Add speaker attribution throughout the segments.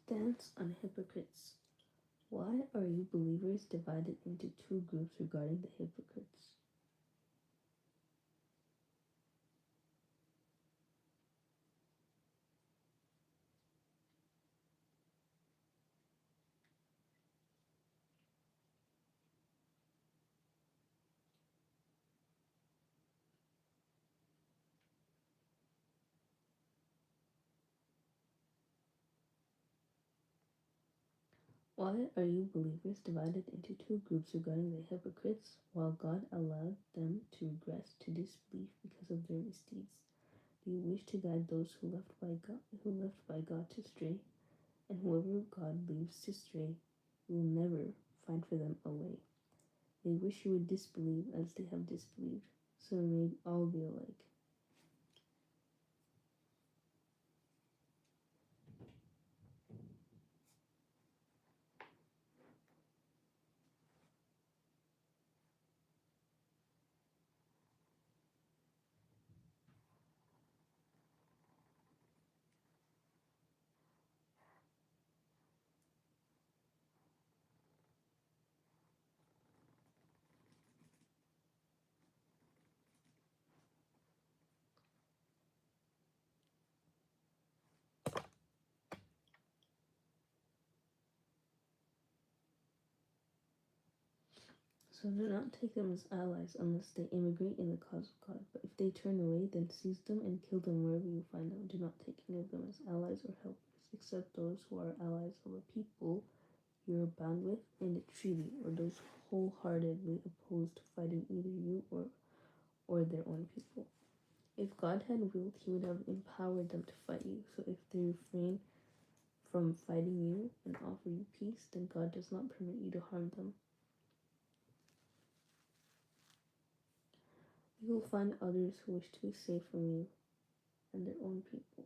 Speaker 1: Stance on hypocrites. Why are you believers divided into two groups regarding the hypocrites? Why are you believers divided into two groups regarding the hypocrites, while God allowed them to regress to disbelief because of their misdeeds? Do you wish to guide those who left by God to stray? And whoever God leaves to stray, He will never find for them a way. They wish you would disbelieve as they have disbelieved, so we may all be alike. So do not take them as allies unless they immigrate in the cause of God. But if they turn away, then seize them and kill them wherever you find them. Do not take any of them as allies or helpers, except those who are allies of a people you are bound with in a treaty, or those wholeheartedly opposed to fighting either you or their own people. If God had willed, He would have empowered them to fight you. So if they refrain from fighting you and offer you peace, then God does not permit you to harm them. You will find others who wish to be safe from you and their own people,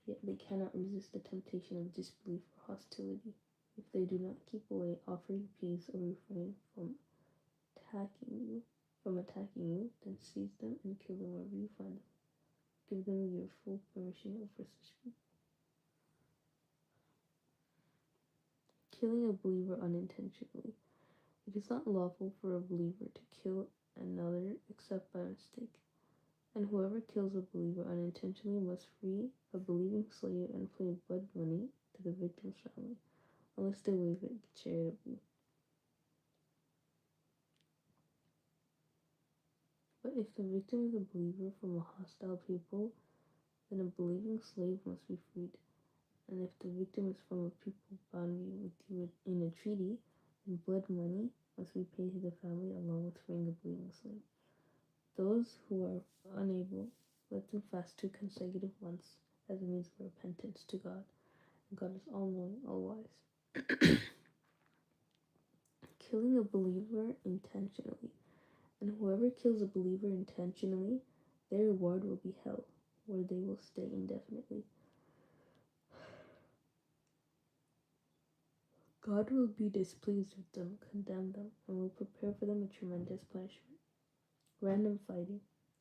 Speaker 1: yet they cannot resist the temptation of disbelief or hostility. If they do not keep away, offer you peace, or refrain attacking you, then seize them and kill them wherever you find them. Give them your full permission over such people. Killing a believer unintentionally. It is not lawful for a believer to kill another except by mistake. And whoever kills a believer unintentionally must free a believing slave and pay blood money to the victim's family, unless they waive it charitably. But if the victim is a believer from a hostile people, then a believing slave must be freed. And if the victim is from a people bound with you in a treaty, then blood money must be paid to the family along with freeing a believing slave. Those who are unable, let them fast 2 consecutive months as a means of repentance to God. And God is all knowing, all wise. Killing a believer intentionally. And whoever kills a believer intentionally, their reward will be hell, where they will stay indefinitely. God will be displeased with them, condemn them, and will prepare for them a tremendous punishment. Random fighting.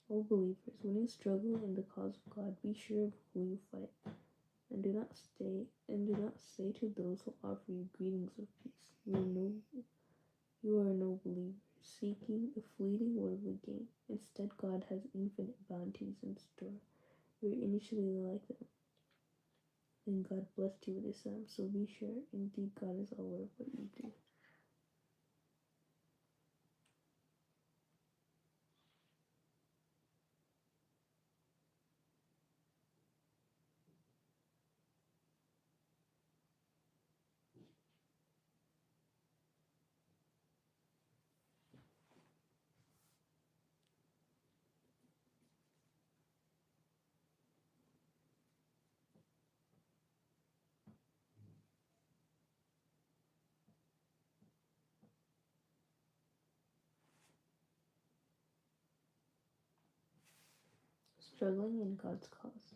Speaker 1: O believers, when you struggle in the cause of God, be sure of who you fight, and do not say to those who offer you greetings of peace, you are no believer, seeking a fleeting worldly gain. Instead, God has infinite bounties in store. You were initially like them, then God blessed you with Islam. So be sure, indeed, God is aware of what you do. Struggling in God's cause.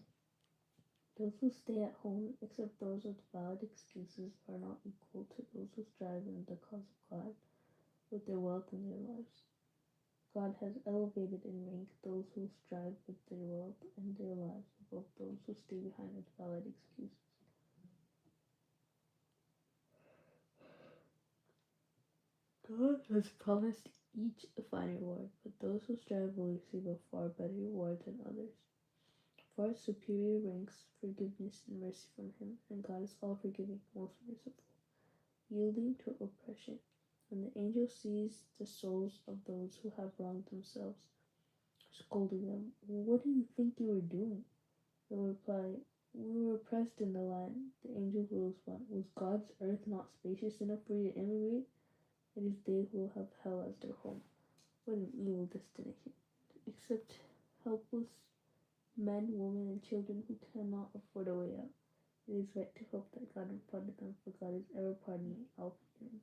Speaker 1: Those who stay at home, except those with valid excuses, are not equal to those who strive in the cause of God with their wealth and their lives. God has elevated in rank those who strive with their wealth and their lives above those who stay behind with valid excuses. God has promised each a fine reward, but those who strive will receive a far better reward than others. Far superior ranks forgiveness and mercy from Him, and God is all forgiving, most merciful, yielding to oppression. When the angel sees the souls of those who have wronged themselves, scolding them, "What do you think you were doing?" They'll reply, "We were oppressed in the land." The angels will respond, "Was God's earth not spacious enough for you to immigrate? It is they who will have hell as their home." What an evil destination. Except helpless men, women, and children who cannot afford a way out. It is right to hope that God will pardon them, for God is ever pardoning, all forgiving.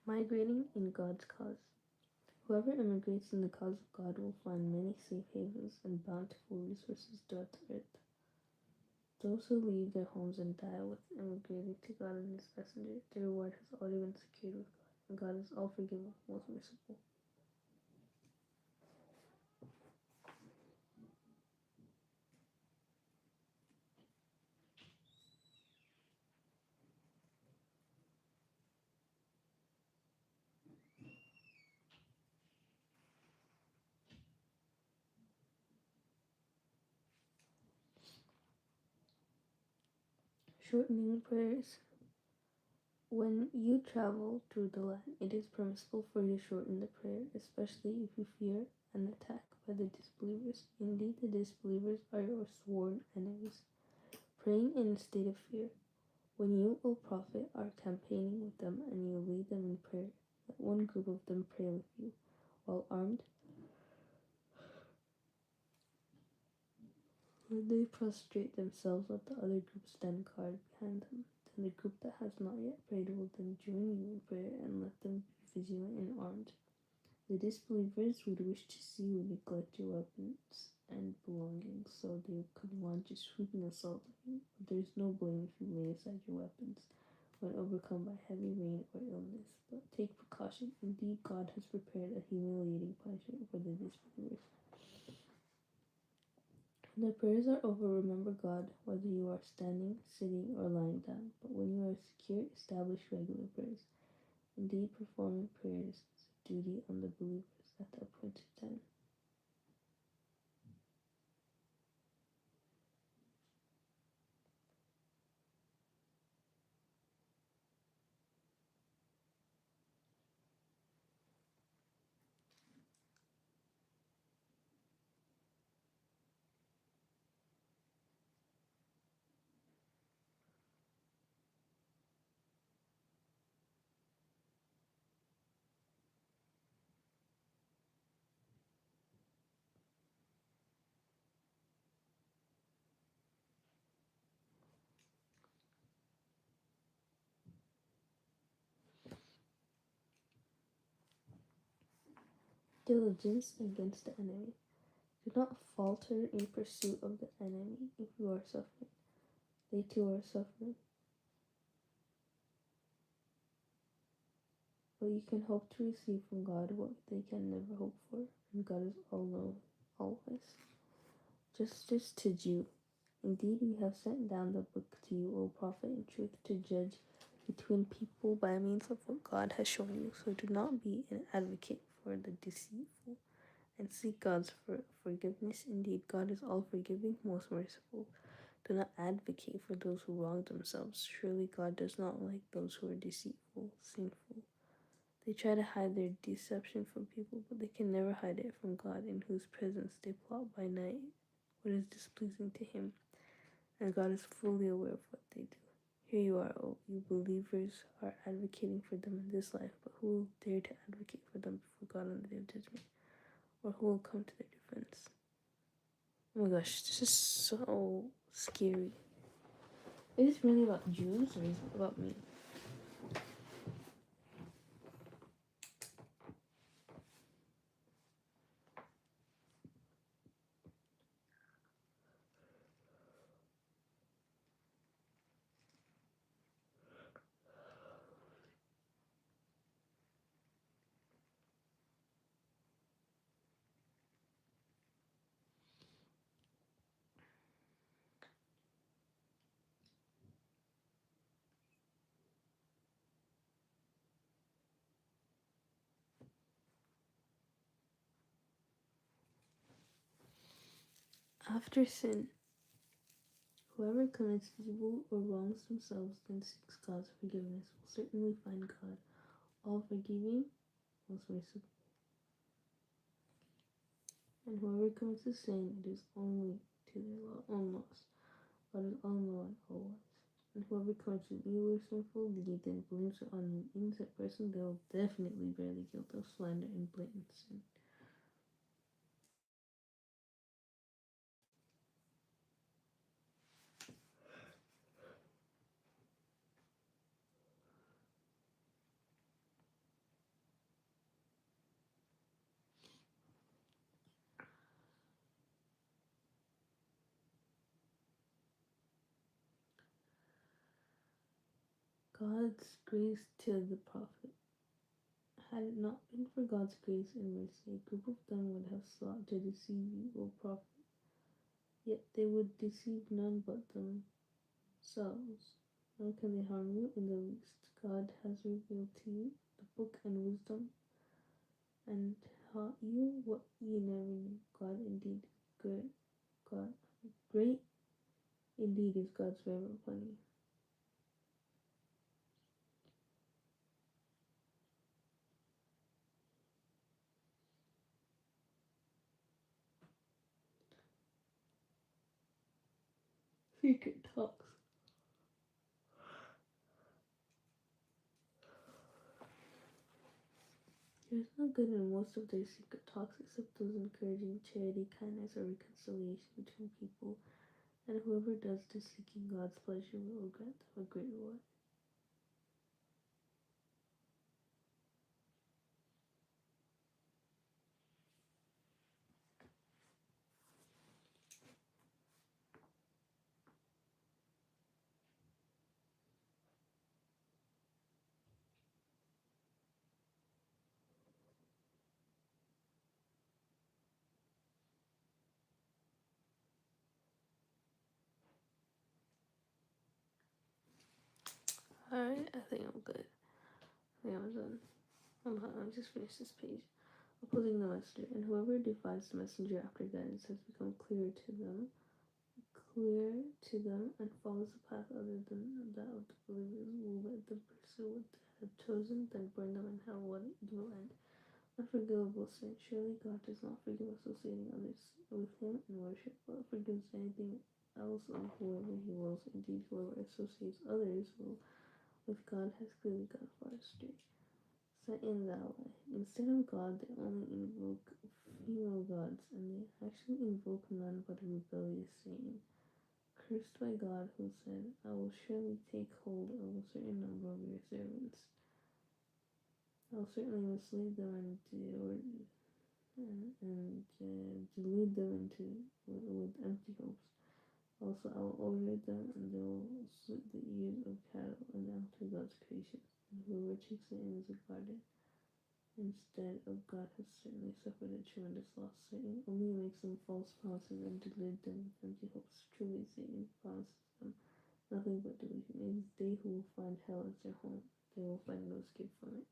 Speaker 1: Migrating in God's cause. Whoever immigrates in the cause of God will find many safe havens and bountiful resources throughout the earth. Those who leave their homes and die with immigrating to God and His messenger, their reward has already been secured with God, and God is all forgiving, most merciful. Shortening prayers. When you travel through the land, it is permissible for you to shorten the prayer, especially if you fear an attack by the disbelievers. Indeed, the disbelievers are your sworn enemies. Praying in a state of fear. When you, O prophet, are campaigning with them and you lead them in prayer, let one group of them pray with you, while armed. When they prostrate themselves, let the other group stand guard behind them. Then the group that has not yet prayed will then join you in prayer, and let them be vigilant and armed. The disbelievers would wish to see you neglect your weapons and belongings, so they could launch a sweeping assault on you. But there is no blame if you lay aside your weapons when overcome by heavy rain or illness. But take precaution. Indeed, God has prepared a humiliating punishment for the disbelievers. When the prayers are over, remember God, whether you are standing, sitting, or lying down. But when you are secure, establish regular prayers. Indeed, performing prayers is a duty on the believers at the appointed time. Diligence against the enemy. Do not falter in pursuit of the enemy if you are suffering. They too are suffering. But you can hope to receive from God what they can never hope for, and God is all knowing, always. Justice to Jew. Indeed, we have sent down the book to you, O prophet, in truth, to judge between people by means of what God has shown you. So do not be an advocate for the deceitful, and seek God's forgiveness. Indeed, God is all forgiving, most merciful. Do not advocate for those who wrong themselves. Surely God does not like those who are deceitful, sinful. They try to hide their deception from people, but they can never hide it from God, in whose presence they plot by night what is displeasing to Him, and God is fully aware of what they do. Here you are, O you believers, are advocating for them in this life, but who will dare to advocate for them before God on the day of judgment? Or who will come to their defense? Oh my gosh, this is so scary. Is this really about Jews or is it about me? After sin, whoever commits evil or wrongs themselves and seeks God's forgiveness will certainly find God all forgiving, most merciful. And whoever commits a sin, it is only to their own loss. God is all knowing, all wise. And whoever commits an evil or sinful deed then blames it on an innocent person, they will definitely bear the guilt of slander and blatant sin. God's grace to the prophet. Had it not been for God's grace and mercy, a group of them would have sought to deceive you, O prophet. Yet they would deceive none but themselves. Nor can they harm you in the least. God has revealed to you the book and wisdom, and taught you what you never knew. God indeed good. God great indeed is God's favor upon you. Secret talks. There is no good in most of their secret talks except those encouraging charity, kindness, or reconciliation between people, and whoever does this seeking God's pleasure will grant them a great reward. Alright, I think I'm good. I think I'm done. I'll just finish this page. Opposing the messenger, and whoever defies the messenger after guidance has become clear to them, and follows a path other than that of the believers, will let them pursue what they have chosen, then burn them in hell. What an evil end. Unforgivable sin. Surely God does not forgive associating others with Him in worship, but forgives anything else of whoever He wills. Indeed, whoever associates others with God has clearly gone far astray. Set in that way. Instead of God, they only invoke female gods, and they actually invoke none but a rebellious Satan. Cursed by God, who said, I will surely take hold of a certain number of your servants. I will certainly mislead them and delude them with empty hopes. Also, I will order them, and they will slit the ears of cattle and alter God's creation. And whoever takes it in is a garden instead of God has certainly suffered a tremendous loss. Satan only makes them false promises and delude them with empty hopes. Truly, Satan promises them nothing but delusion. It is they who will find hell as their home. They will find no escape from it.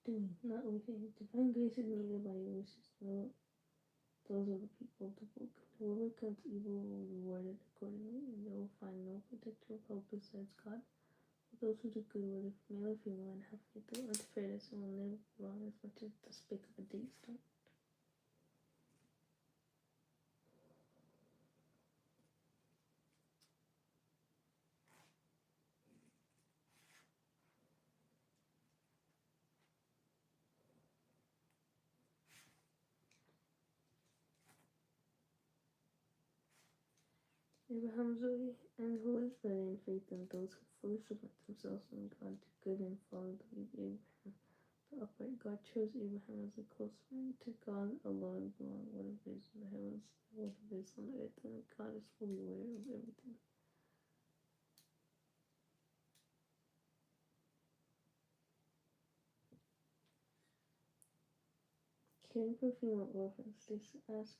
Speaker 1: doing, not wishing. Divine grace is needed by your wishes. No, those are the people of the book. Whoever comes evil will be rewarded accordingly, and they will find no protector of help besides God. But those who do good, whether male or female, and have faith, they will unfairness and will never be wrong as much as the speck of a day stone. Abraham's way, and who is better in faith than those who fully submit themselves to God, do good and follow the way of Abraham, the upright. God chose Abraham as a close friend. To God alone belong whatever is in the heavens and whatever is on the earth, and God is fully aware of everything. Caring for female orphans, they ask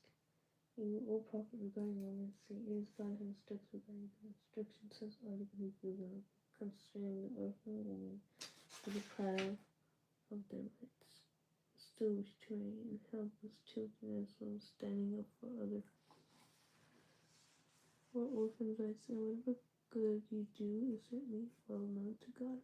Speaker 1: you, O prophet, regarding women, say, it is God who instructs regarding the instruction, says article given concerning the orphan woman who deprived of their rights, still restrain and helpless children, as well as standing up for others. For orphans' rights, and whatever good you do is certainly well known to God.